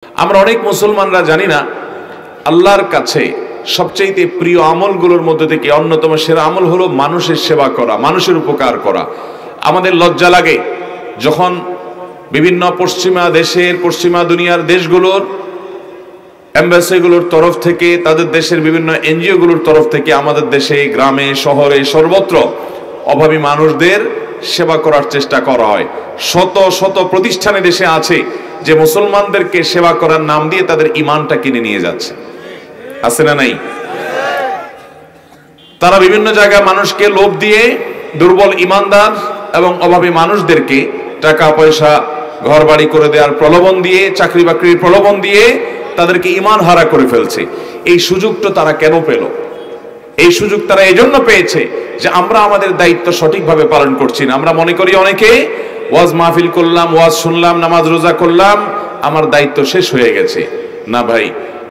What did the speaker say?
আমরা অনেক মুসলমানরা জানি না আল্লাহর কাছে সবচেয়ে প্রিয় আমলগুলোর মধ্যে থেকে অন্যতম সেরা আমল হলো মানুষের সেবা করা, মানুষের উপকার করা। আমাদের লজ্জা লাগে যখন বিভিন্ন পশ্চিমা দেশের, পশ্চিমা দুনিয়ার দেশগুলোর এমবাসিগুলোর তরফ থেকে, তাদের দেশের বিভিন্ন এনজিও গুলোর তরফ থেকে আমাদের দেশে, গ্রামে, শহরে, সর্বত্র অভাবী মানুষদের সেবা করার চেষ্টা করা হয়। শত শত প্রতিষ্ঠানে দেশে আছে যে মুসলমানদেরকে সেবা করার নাম দিয়ে তাদের ঈমানটা কিনে নিয়ে যাচ্ছে, আছে না নাই? তারা বিভিন্ন জায়গায় মানুষকে লোভ দিয়ে দুর্বল ঈমানদার এবং অভাবী মানুষদেরকে টাকা পয়সা, ঘর বাড়ি করে দেওয়ার প্রলোভন দিয়ে, চাকরি বাকরির প্রলোভন দিয়ে তাদেরকে ঈমান হারা করে ফেলছে। এই সুযোগটা তারা কেন পেল? এই সুযোগ তারা এজন্য পেয়েছে যে আমরা আমাদের দায়িত্ব সঠিকভাবে পালন করছি না। আমরা মনে করি অনেকে ওয়াজ মাহফিল করলাম, ওয়াজ শুনলাম, নামাজ রোজা করলাম, আমার দায়িত্ব শেষ হয়ে গেছে। না ভাই,